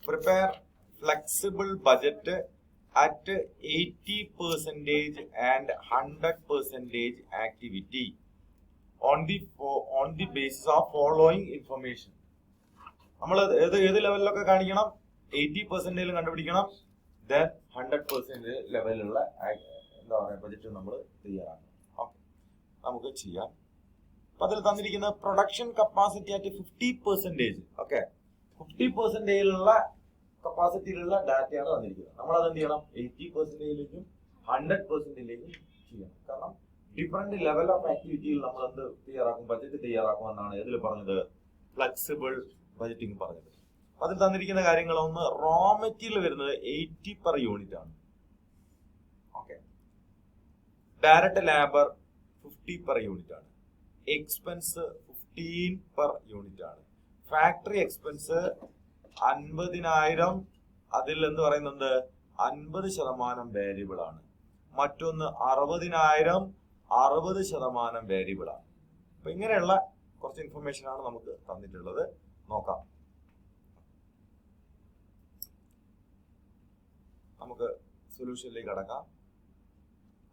prepare flexible budget at 80% and 100% activity on the basis of following information. നമ്മൾ ഏത് ലെവലിലൊക്കെ കാണിക്കണം? 80% കണ്ടുപിടിക്കണം, then 100% ലെവലിലുള്ള എന്താ പറയുക ബജറ്റ് നമ്മൾ തയ്യാറാക്കണം. ഓക്കെ, നമുക്ക് ചെയ്യാം. അപ്പൊ അതിൽ തന്നിരിക്കുന്ന പ്രൊഡക്ഷൻ കപ്പാസിറ്റി അറ്റ് 50%. ഓക്കെ, 50%ലുള്ള കപ്പാസിറ്റിയിലുള്ള ഡാറ്റയാണ് തന്നിരിക്കുന്നത്. നമ്മൾ അത് എന്ത് ചെയ്യണം? 80%ലേക്കും 100%ലേക്കും ചെയ്യണം. കാരണം ഡിഫറെന്റ് ലെവൽ ഓഫ് ആക്ടിവിറ്റിയിൽ നമ്മൾ എന്ത് തയ്യാറാക്കും? ബജറ്റ് തയ്യാറാക്കും എന്നാണ് ഇതിൽ പറഞ്ഞത്, ഫ്ലെക്സിബിൾ ബജറ്റിംഗ് പറഞ്ഞത്. അതിൽ തന്നിരിക്കുന്ന കാര്യങ്ങൾ ഒന്ന്, റോ മെറ്റീരിയൽ വരുന്നത് 80 per യൂണിറ്റ് ആണ്. Okay, direct labour 50 per unit ആണ്. എക്സ്പെൻസ് 15 per യൂണിറ്റ് ആണ്. ഫാക്ടറി എക്സ്പെൻസ് 50,000, അതിൽ എന്ത് പറയുന്നുണ്ട്? 50% വേരിയബിൾ ആണ്. മറ്റൊന്ന് 60,000, 60% വേരിയബിൾ ആണ്. അപ്പൊ ഇങ്ങനെയുള്ള കുറച്ച് ഇൻഫർമേഷൻ ആണ് നമുക്ക് തന്നിട്ടുള്ളത്. നോക്കാം, നമുക്ക് സൊല്യൂഷനിലേക്ക് കടക്കാം.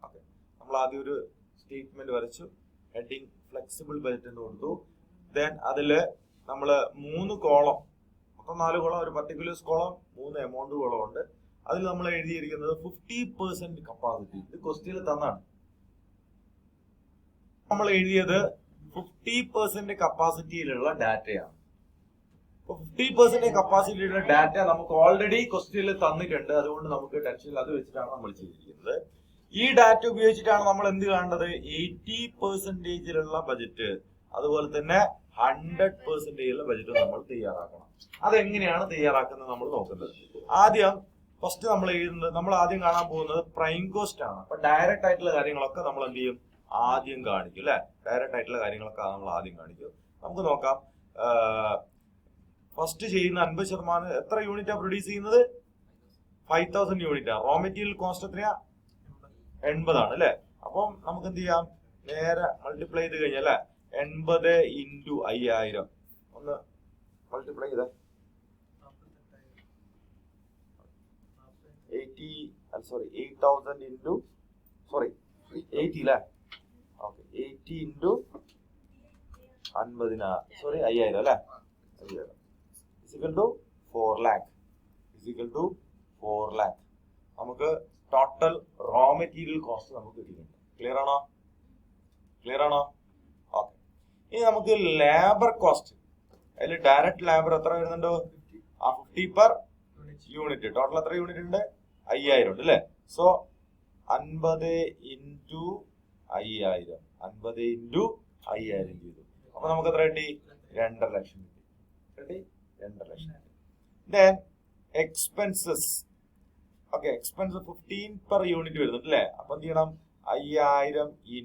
ഓക്കെ, നമ്മൾ ആദ്യം ഒരു സ്റ്റേറ്റ്മെന്റ് വരച്ചു, ഹെഡിങ് ഫ്ലെക്സിബിൾ ബജറ്റ് എന്ന് കൊടുത്തു. ദെൻ അതില് നമ്മള് 3 കോളം, മൊത്തം 4 കോളം, ഒരു പർട്ടിക്കുലർ കോളം, 3 എമൗണ്ട് കോളം ഉണ്ട്. അതിൽ നമ്മൾ എഴുതിയിരിക്കുന്നത് 50% കപ്പാസിറ്റി. ഇത് ക്വസ്റ്റ്യനിൽ തന്നാണ്. നമ്മൾ എഴുതിയത് 50% കപ്പാസിറ്റിയിലുള്ള ഡാറ്റയാണ്. 50% കപ്പാസിറ്റിയുടെ ഡാറ്റ നമുക്ക് ഓൾറെഡി ക്വസ്റ്റ്യനിൽ തന്നിട്ടുണ്ട്. അതുകൊണ്ട് നമുക്ക് ടെൻഷൻ അത് വെച്ചിട്ടാണ് നമ്മൾ ചെയ്തിരിക്കുന്നത്. ഈ ഡാറ്റ ഉപയോഗിച്ചിട്ടാണ് നമ്മൾ എന്ത് കാണേണ്ടത്? 80%ലുള്ള ബജറ്റ്, അതുപോലെ തന്നെ 100%ലുള്ള ബജറ്റ് നമ്മൾ തയ്യാറാക്കണം. അതെങ്ങനെയാണ് തയ്യാറാക്കുന്നത് നമ്മൾ നോക്കുന്നത്. ഫസ്റ്റ് നമ്മൾ എഴുതുന്നത്, നമ്മൾ ആദ്യം കാണാൻ പോകുന്നത് പ്രൈം കോസ്റ്റ് ആണ്. അപ്പൊ ഡയറക്റ്റ് ആയിട്ടുള്ള കാര്യങ്ങളൊക്കെ നമ്മൾ എന്ത് ചെയ്യും? ആദ്യം കാണിക്കും അല്ലെ? ഡയറക്റ്റ് ആയിട്ടുള്ള കാര്യങ്ങളൊക്കെ നമ്മൾ ആദ്യം കാണിക്കും. നമുക്ക് നോക്കാം. ഫസ്റ്റ് ചെയ്യുന്ന 50% എത്ര യൂണിറ്റാ പ്രൊഡ്യൂസ് ചെയ്യുന്നത്? 5000 യൂണിറ്റാ. റോ മെറ്റീരിയൽ കോസ്റ്റ് എത്രയാ? 80 ആണ് അല്ലെ? അപ്പം നമുക്ക് എന്ത് ചെയ്യാം? നേരെ മൾട്ടിപ്ലൈ ചെയ്ത് കഴിഞ്ഞാൽ 80 × 5000 ഒന്ന് മൾട്ടിപ്ലൈ ചെയ്ത 80,000 അല്ലേ? ഓക്കെ, 80 × 50,000 അല്ലേ? 4 lakh. നമുക്ക് ടോട്ടൽ റോ മെറ്റീരിയൽ കോസ്റ്റ് നമുക്ക് കിട്ടിയിട്ടുണ്ട്. ക്ലിയർ ആണോ? ഓക്കെ, ഇനി നമുക്ക് ലേബർ കോസ്റ്റ്. അതിൽ ഡയറക്റ്റ് ലേബർ എത്ര വരുന്നുണ്ടോ? 50 per യൂണിറ്റ്. ടോട്ടൽ എത്ര യൂണിറ്റ് ഉണ്ട്? 5000 ഉണ്ട് അല്ലെ? സോ 50 × 5000 ചെയ്തു. അപ്പൊ നമുക്ക് എത്ര കിട്ടി? 2.5 ലക്ഷം കിട്ടി. 2.5 lakh. Then expenses. Okay, expense 15 per unit വരുന്നുണ്ട് അല്ലെ? അപ്പൊ എന്ത് ചെയ്യണം? 5000 ×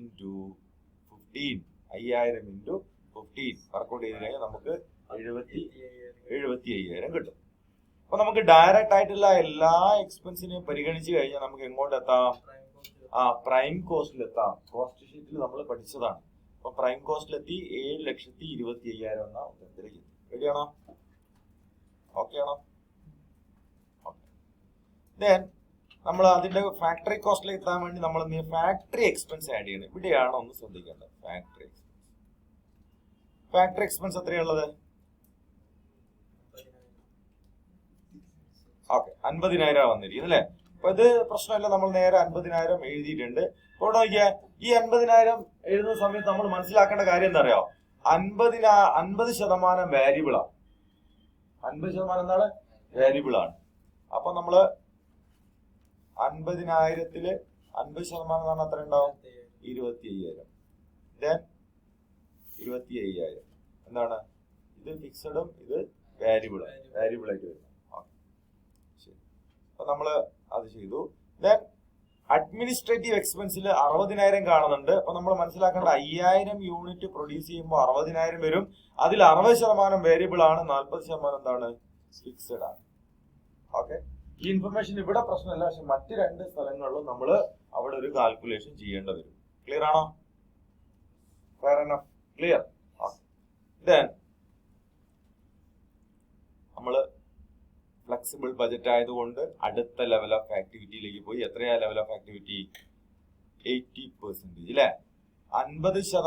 15 വർക്കൗട്ട് ചെയ്ത് കഴിഞ്ഞാൽ നമുക്ക് 75,000 കിട്ടും. അപ്പൊ നമുക്ക് ഡയറക്റ്റ് ആയിട്ടുള്ള എല്ലാ എക്സ്പെൻസിനെയും പരിഗണിച്ച് കഴിഞ്ഞാൽ നമുക്ക് എങ്ങോട്ട് എത്താം? പ്രൈം കോസ്റ്റിൽ എത്താം. കോസ്റ്റ് ഷീറ്റിൽ നമ്മൾ പഠിച്ചതാണ്. അപ്പൊ പ്രൈം കോസ്റ്റിലെത്തി 7,25,000 എന്ന ഉത്തരത്തിലേക്ക് എത്തി. റെഡിയാണോ? ഓക്കെ ആണോ? ദെൻ നമ്മൾ അതിന്റെ ഫാക്ടറി കോസ്റ്റിലേക്ക് എത്താൻ വേണ്ടി നമ്മൾ ഫാക്ടറി എക്സ്പെൻസ് ആഡ് ചെയ്യണം. ഇവിടെയാണ് ഒന്ന് ശ്രദ്ധിക്കേണ്ടത്. Factory expense എത്രയുള്ളത്? ഓക്കെ, 50,000 വന്നിരിക്കുന്നത് അല്ലെ? അപ്പൊ ഇത് പ്രശ്നമല്ല, നമ്മൾ നേരെ 50,000 എഴുതിയിട്ടുണ്ട്. അപ്പോൾ നോക്കിയാൽ ഈ 50,000 എഴുതുന്ന സമയത്ത് നമ്മൾ മനസ്സിലാക്കേണ്ട കാര്യം എന്താ അറിയോ? 50% വേരിയബിൾ ആണ്. 50% എന്താണ്? വേരിയബിൾ ആണ്. അപ്പൊ നമ്മള് 50,000-ല് 50% എന്ന് പറഞ്ഞാൽ എത്ര ഉണ്ടാവും? 25,000. ദെൻ 25,000 എന്താണ്? ഇത് ഫിക്സഡും ഇത് വേരിയബിൾ ആയിട്ട് വരും. ശരി, അപ്പൊ നമ്മള് അത് ചെയ്തു. ദെൻ അഡ്മിനിസ്ട്രേറ്റീവ് എക്സ്പെൻസിൽ 60,000 കാണുന്നുണ്ട്. അപ്പൊ നമ്മൾ മനസ്സിലാക്കേണ്ട 5000 യൂണിറ്റ് പ്രൊഡ്യൂസ് ചെയ്യുമ്പോൾ 60,000 വരും. അതിൽ 60% വേരിയബിൾ ആണ്, 40% എന്താണ്? ഫിക്സഡ് ആണ്. ഓക്കെ, ഈ ഇൻഫർമേഷൻ ഇവിടെ പ്രശ്നമല്ല, പക്ഷെ മറ്റ് 2 സ്ഥലങ്ങളിലും നമ്മൾ അവിടെ ഒരു കാൽക്കുലേഷൻ ചെയ്യേണ്ടി വരും. ക്ലിയർ ആണോ? Fair enough? ക്ലിയർ. ദെൻ നമ്മള് ഫ്ലെക്സിബിൾ ബജറ്റ് ആയതുകൊണ്ട് അടുത്ത ലെവൽ ഓഫ് ആക്ടിവിറ്റിയിലേക്ക് പോയി. എത്രയാ ലെവൽ ഓഫ് ആക്ടിവിറ്റി? 80% അല്ലെ. 50%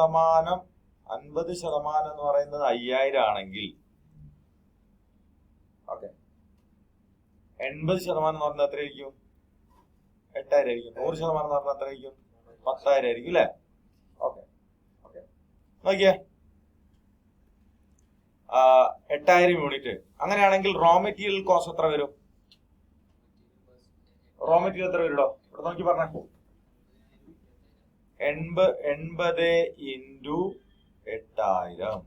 എന്ന് പറയുന്നത് 5000 ആണെങ്കിൽ, ഓക്കെ, 80% എന്ന് പറഞ്ഞാൽ എത്രയായിരിക്കും? 8000 ആയിരിക്കും. 100% എന്ന് പറഞ്ഞാൽ എത്രയായിരിക്കും? 10,000 ആയിരിക്കും അല്ലെ. ഓക്കെ ഓക്കെ, നോക്കിയേ, 8000 യൂണിറ്റ്. അങ്ങനെയാണെങ്കിൽ റോ മെറ്റീരിയൽ കോസ്റ്റ് എത്ര വരും? റോ മെറ്റീരിയൽ എത്ര വരും? ഇവിടെ നോക്കി പറഞ്ഞോ. 80 ഇൻറ്റു 8000.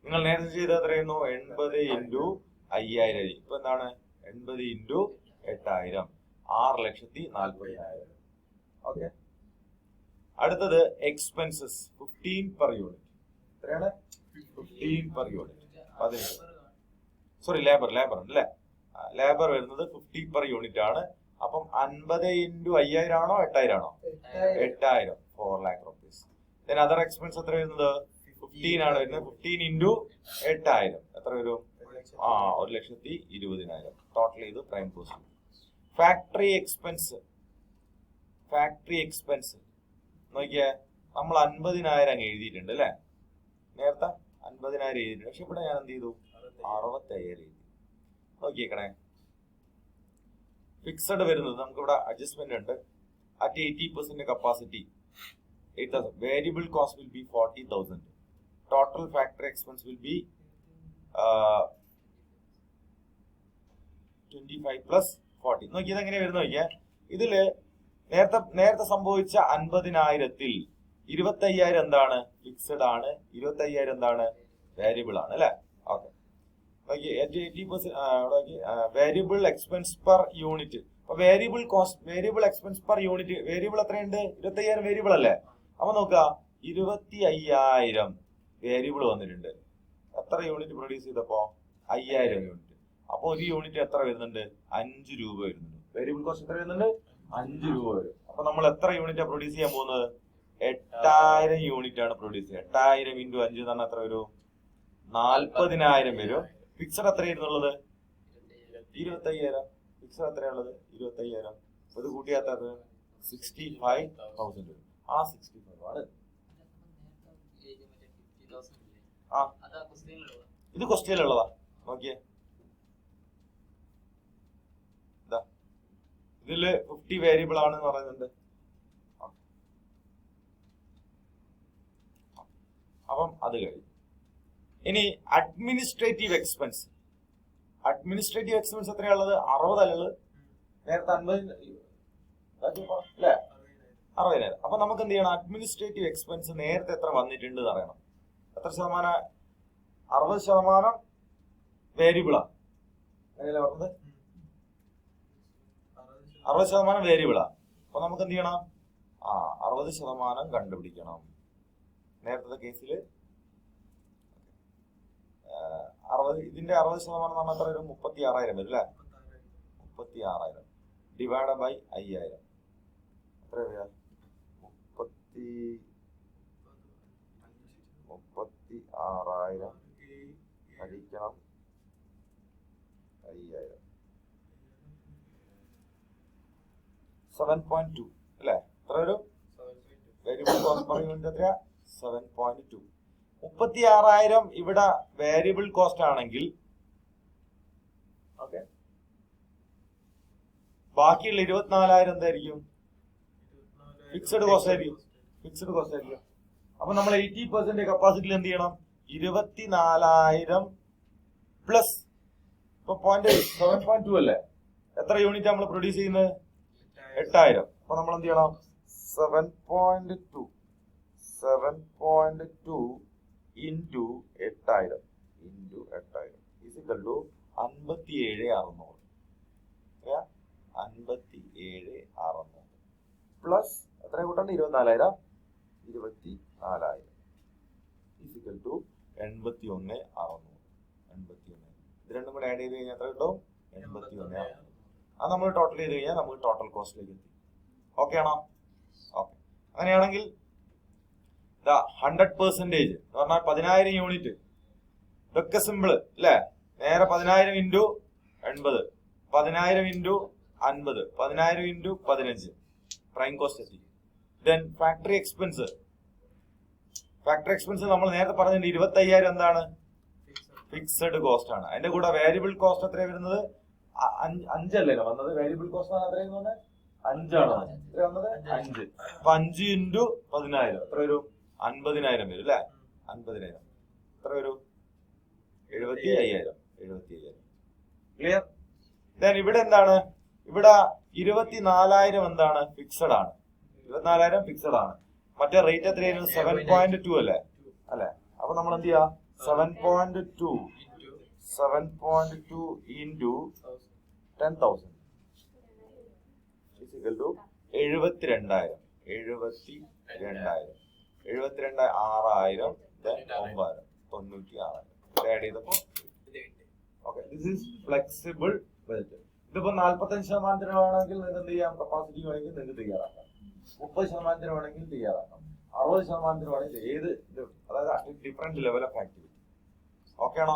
നിങ്ങൾ നേരത്തെ ചെയ്ത് എത്രയായിരുന്നു? 80 ഇൻറ്റു 5000. ഇപ്പൊ എന്താണ്? 80 ഇൻറ്റു 8000, 6,40,000. ഓക്കെ. അടുത്തത് എക്സ്പെൻസസ് 15 പെർ യൂണിറ്റ്. എത്രയാണ്? 15 പെർ യൂണിറ്റ്. 15. സോറി, ലേബർ അല്ലേ? ലേബർ വരുന്നത് 50 പെർ യൂണിറ്റ് ആണ്. അപ്പം 50 ഇൻറ്റു 5000 ആണോ 8000 ആണോ? 8000, 4 lakh rupees. Then other expense എത്ര വരുന്നത്? 15 ആണ് വരുന്നത്. 15 ഇൻറ്റു 8000 എത്ര വരും? 1,20,000. ടോട്ടൽ ചെയ്ത് പ്രൈം കോസ്റ്റ്. ഫാക്ടറി എക്സ്പെൻസ് നോക്കിയേ, നമ്മൾ 50,000 അങ്ങ് എഴുതിയിട്ടുണ്ട് അല്ലെ. നേരത്തെ 50,000 എഴുതിയിട്ടുണ്ട്. പക്ഷെ ഇവിടെ ഞാൻ എന്ത് ചെയ്തു? 65,000 എഴുതി. നോക്കിയേക്കണേ, ഫിക്സഡ് വരുന്നത് നമുക്ക് ഇവിടെ അഡ്ജസ്റ്റ്മെന്റ് ഉണ്ട്. At 80% capacity 8,000. Variable cost will be 40,000. Total factory expense will be 25 plus 40. നോക്കി ഇതെങ്ങനെ വരുന്ന നോക്കിയാ, ഇതില് നേരത്തെ സംഭവിച്ച 50,000-ൽ 25,000 എന്താണ്? ഫിക്സഡ് ആണ്. 25,000 എന്താണ്? വേരിയബിൾ ആണ് അല്ലെ. ഓക്കെ, നോക്കി 80% വേരിയബിൾ എക്സ്പെൻസ് പെർ യൂണിറ്റ്. അപ്പൊ variable expense per unit, variable എത്രയുണ്ട്? 25,000 വേരിയബിൾ അല്ലേ. അപ്പൊ നോക്കുക, 25,000 വേരിയബിൾ വന്നിട്ടുണ്ട്. എത്ര യൂണിറ്റ് പ്രൊഡ്യൂസ് ചെയ്തപ്പോ? 5000 യൂണിറ്റ്. അപ്പൊ ഒരു യൂണിറ്റ് എത്ര വരുന്നുണ്ട്? 5 രൂപ വരുന്നുണ്ട്. വേരിയബിൾ കോസ്റ്റ് എത്ര വരുന്നുണ്ട്? 5 രൂപ വരും. അപ്പൊ നമ്മൾ എത്ര യൂണിറ്റാ പ്രൊഡ്യൂസ് ചെയ്യാൻ പോകുന്നത്? 8000 യൂണിറ്റ് ആണ് പ്രൊഡ്യൂസ് ചെയ്യുക. 8000 ഇൻറ്റു 5 എന്ന് പറഞ്ഞാൽ എത്ര വരും? 40,000 വരും. ഫിക്സഡ് എത്രയായിരുന്നുള്ളത്? 25,000. ഫിക്സഡ് എത്രയാണുള്ളത്? 25,000. ഇത് കൂട്ടിയാത്തത് 65,000 വരും. ആ 65 ആണ്. ഇത് ക്വസ്റ്റ്യനിലുള്ളതാ. നോക്കിയേ, ഇതില് 50 വേരിയബിൾ ആണെന്ന് പറയുന്നുണ്ട്. അപ്പം അത് കഴിഞ്ഞു. ഇനി അഡ്മിനിസ്ട്രേറ്റീവ് എക്സ്പെൻസ് എത്രയാണുള്ളത്? 60 അല്ലുള്ളത്. നേരത്തെ 50 അല്ലേ? 60,000. അപ്പൊ നമുക്ക് എന്ത് ചെയ്യണം? അഡ്മിനിസ്ട്രേറ്റീവ് എക്സ്പെൻസ് നേരത്തെ എത്ര വന്നിട്ടുണ്ട് എന്ന് അറിയണം. എത്ര ശതമാനം? 60% വേരിയബിളാ. അങ്ങനെയല്ലേ പറഞ്ഞത്? 60% വേരിയബിളാ. അപ്പൊ നമുക്ക് എന്ത് ചെയ്യണം? 60% കണ്ടുപിടിക്കണം. നേരത്തെ കേസിൽ ഇതിന്റെ 60% എന്ന് പറഞ്ഞാൽ എത്ര വരും? 36,000 വരും അല്ലെ. 36,000 ഡിവൈഡ് ബൈ 5000 എത്ര വരിക? 36,000 ഹരിക്കണം 5000. 7.2 അല്ലെ. എത്ര വരും? വേരിയബിൾ കോസ്റ്റ് പെർ യൂണിറ്റ് എത്രയാ? 7.2. 36,000 ഇവിടെ വേരിയബിൾ കോസ്റ്റ് ആണെങ്കിൽ, ഓക്കെ, ബാക്കിയുള്ള 24,000 എന്തായിരിക്കും? ഫിക്സഡ് കോസ്റ്റ് ആയിരിക്കും. അപ്പൊ നമ്മൾ 80% കപ്പാസിറ്റിയിൽ എന്ത് ചെയ്യണം? 24,000 പ്ലസ് ഇപ്പൊ 7.2 അല്ലേ. എത്ര യൂണിറ്റ് നമ്മൾ പ്രൊഡ്യൂസ് ചെയ്യുന്നത്? 8,000. അപ്പൊ നമ്മൾ എന്ത് ചെയ്യണം? 7.2 ഇൻറ്റു 8,000 ഈസിക്കൽ ടു 57,600. 57,600 പ്ലസ് എത്ര കൂട്ടണ്ട? 24,000. 24,000 ഈസിക്കൽ ടു 81,600. 81. ഇത് രണ്ടും കൂടെ ആഡ് ചെയ്ത് കഴിഞ്ഞാൽ എത്ര കിട്ടും? 81,600. അത് നമ്മൾ ടോട്ടൽ ചെയ്ത് കഴിഞ്ഞാൽ നമുക്ക് ടോട്ടൽ കോസ്റ്റിലേക്ക് എത്തി. ഓക്കെ ആണോ? ഓക്കെ. അങ്ങനെയാണെങ്കിൽ 100% എന്ന് പറഞ്ഞാൽ 10,000 യൂണിറ്റ്. ഇതൊക്കെ സിമ്പിള് അല്ലേ. നേരെ 10,000 into 80. 10,000 into 50. 10,000 into 15. Prime cost എത്തി. Then factory expense. Factory expense നമ്മൾ നേരത്തെ പറഞ്ഞിട്ടുണ്ട് 25,000 എന്താണ് ഫിക്സഡ് കോസ്റ്റ് ആണ്. അതിന്റെ കൂടെ വേരിയബിൾ കോസ്റ്റ് എത്രയാണ് വരുന്നത്? 5 അല്ലല്ലോ വന്നത്. വേരിയബിൾ കോസ്റ്റ് ആണ് എത്രയെന്ന് പറഞ്ഞാൽ 5 ആണ് വന്നത്. 5 അപ്പൊ 5 into 10,000 എത്ര വരും? 50,000 വരും അല്ലെ? 50,000 എത്ര വരും? 75,000. ക്ലിയർ? ദെൻ ഇവിടെ എന്താണ്? ഇവിടെ 24,000 എന്താണ് ഫിക്സഡ് ആണ്. 24,000 ഫിക്സഡ് ആണ്. മറ്റേ റേറ്റ് എത്രയായിരുന്നു? 7.2 അല്ലേ? അപ്പൊ നമ്മൾ എന്ത് ചെയ്യാ? 7.2 into 10,000 is equal to 72,000. 6,000 9,000 96,000 add ചെയ്തപ്പോ okay. This is flexible budget. ഇതിപ്പോ 45% വേണമെങ്കിൽ നിങ്ങൾക്ക് എന്ത് ചെയ്യാം? കപ്പാസിറ്റി വേണമെങ്കിൽ നിങ്ങൾക്ക് തയ്യാറാക്കാം. 30% വേണമെങ്കിൽ തയ്യാറാക്കാം. 60% വേണമെങ്കിൽ ഏത് അതായത് different level of activity. Okay ആണോ?